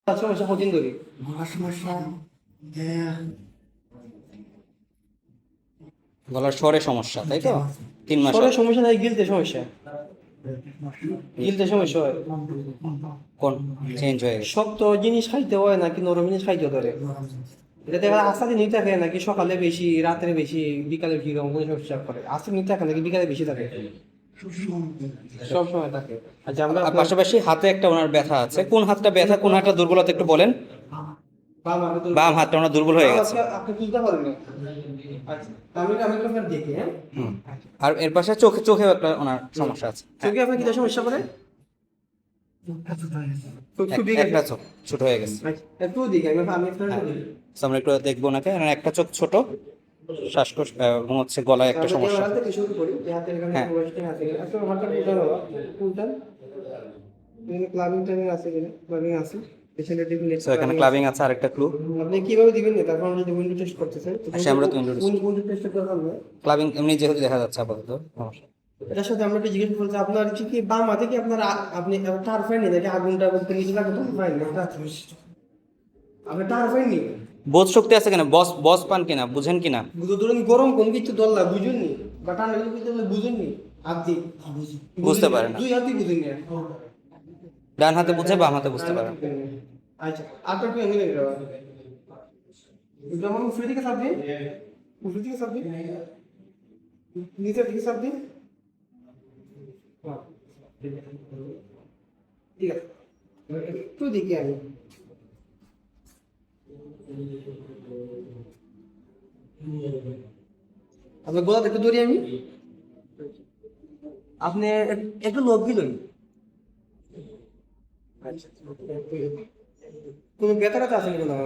সমস্যা কতদিন ধরে? গলার সমস্যা গলার স্বরে সমস্যা, তাই তো? 3 মাস স্বরের সমস্যা নাই, গিলতে সমস্যা। গিলতে সমস্যা হয়। কোন চেঞ্জ হয়ে গেছে? শক্ত জিনিস খাইতে হয় নাকি নরম জিনিস খাইতে ধরে? এটা দেখা আস্তে নিতে থাকে নাকি সকালে বেশি, রাত্রে বেশি, বিকালে বেশি, এরকম কোনো সমস্যা করে? আস্তে নিতে থাকে নাকি বিকালে বেশি থাকে? সব সময় থাকে। আচ্ছা, আমরা আর পাশাপাশি হাতে একটা ওনার ব্যথা আছে। কোন হাতটা ব্যথা, কোন হাতটা দুর্বলতা একটু বলেন। বাম হাতটা ওনার দুর্বল হয়ে গেছে। আপনি তুলতে পারেন না। আচ্ছা, আমি একটু আপনার দেখি। হ্যাঁ, আর এর পাশে চোখেও একটা ওনার সমস্যা আছে। চোখে আপনার কি সমস্যা করে? চোখ দিকে একটা চোখ ছোট হয়ে গেছে। একটু দিকে আমি আপনার তো আমরা একটু দেখবো ওনাকে। আর একটা চোখ ছোট, শ্বাসকষ্ট এবং হচ্ছে গলায় একটা সমস্যা। শুরু করি। হাতের এখানে হ্যাঁ। হাতে একটু হাতটা উল্টান। এখানে ক্লাবিং টাইমিং আছে, কিনা ক্লাবিং আছে। পেশেন্টের দেখুন তো এখানে ক্লাবিং আছে, আরেকটা ক্লু। আপনি কিভাবে দিবেন না, তারপর আমরা যদি উইন্ডো টেস্ট করতেছেন আচ্ছা, আমরা তো উইন্ডো টেস্ট করা হবে। ক্লাবিং এমনি যেহেতু দেখা যাচ্ছে আপাতত সমস্যা। এটার সাথে আমরা একটু জিজ্ঞেস করছি, আপনার কি বাম হাতে কি আপনার আপনি টার ফাইনি নাকি আগুনটা বলতে নিচে লাগে তো ফাইনি আপনি টার ফাইনি বোধ শক্তি আছে কিনা, বস বস পান কিনা, বুঝেন কিনা? ধরুন গরম কোন কিছু দল্লা বুঝুননি বা ঠান্ডা কিছু বুঝুননি আপনি বুঝতে পারেন না। দুই হাতই বুঝুন না। ডান হাতে বুঝে, বাম হাতে বুঝতে পারেন। আচ্ছা, আপনার একটু এমনি যেমন উপরে দিকে চাপবে, উপরে দিকে চাপবে, নিচের দিকে চাপবে। ঠিক আছে, একটু দেখি আমি। আপনার গোলা একটু ধরি আমি। আপনি একটু লোক দিলেন। কোনো ব্যথা ট্যাথা আছে কোনো?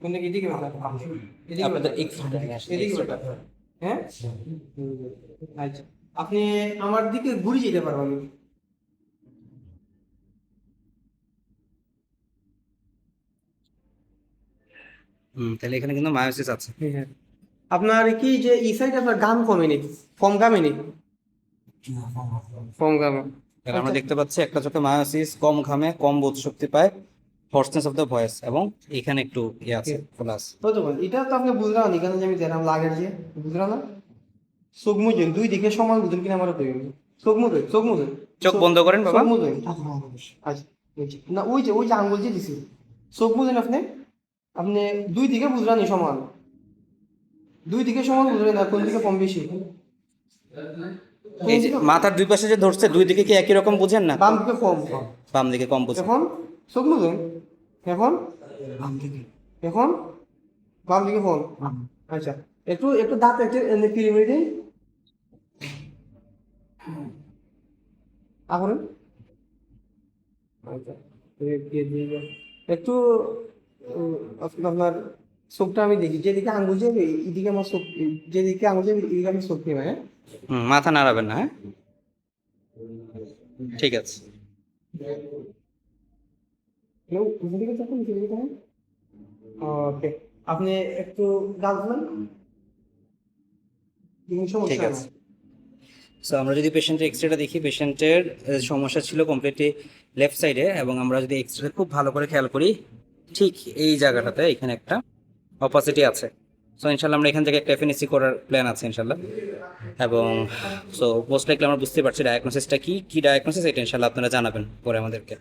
কোন দিকে? এদিকে ব্যথা? এদিকে আপনাদের ব্যথা? এদিকে ব্যথা? হ্যাঁ, আচ্ছা। আপনি আমার দিকে ঘুরে যেতে পারবেন। তাহলে এখানে কিন্তু মায়োসিস আছে। হ্যাঁ, আপনার কি যে এই সাইডে আপনার গাম কমেনি, কম গামেনি, কম গামে। তাহলে আমরা দেখতে পাচ্ছি একটা চোখে মায়োসিস, কম ঘামে, কম বোধ শক্তি পায়, হর্সনেস অফ দ্য ভয়েস, এবং এখানে একটু ইয়ে আছে, খোলা আছে। এটা তো আপনি বুঝলাম না, এখানে যে আমি দিলাম লাগের যে বুঝলাম না। চোখ মুজেন দুই দিকে সমান বুঝুন কিনা আমার চোখ মুজেন, চোখ মুজেন, চোখ বন্ধ করেন বাবা। চোখ মুজেন। আচ্ছা, না ওই যে আঙ্গুল যে দিছি, চোখ মুজেন আপনি। আপনি দুই দিকে বুঝলানি সমান, দুই দিকে সমান বুঝলেন না, কোন দিকে কম বেশি? এই যে মাথার দুই পাশে যে ধরছে, দুই দিকে কি একই রকম বুঝেন না? বাম দিকে কম। বাম দিকে কম বুঝেন। এখন চোখ মুজেন, এখন এখন বাম দিকে কম। আচ্ছা, একটু একটু দাঁত একটু কিরিমিরি দিন। এখন আচ্ছা, একটু আপনার চোখটা আমি দেখি, যেদিকে আঙ্গুল যাবে এইদিকে আমার চোখ, যেদিকে আঙ্গুল যাবে এইদিকে আমার চোখ নেবে। হ্যাঁ, মাথা নাড়াবেন না, হ্যাঁ? ঠিক আছে। ওকে, আপনি একটু গাল খুলেন। ঠিক আছে। সো আমরা যদি পেশেন্টের এক্সরেটা দেখি, পেশেন্টের সমস্যা ছিল কমপ্লিটলি লেফট সাইডে, এবং আমরা যদি এক্সরে খুব ভালো করে খেয়াল করি, ঠিক এই জায়গাটাতে এখানে একটা অপাসিটি আছে। সো ইনশাল্লাহ আমরা এখান থেকে একটা এফএনএসি করার প্ল্যান আছে ইনশাল্লাহ। এবং সো মোস্ট লাইকলি আমরা বুঝতে পারছি ডায়াগনোসিসটা কি ডায়াগনোসিস, এটা ইনশাল্লাহ আপনারা জানাবেন পরে আমাদেরকে।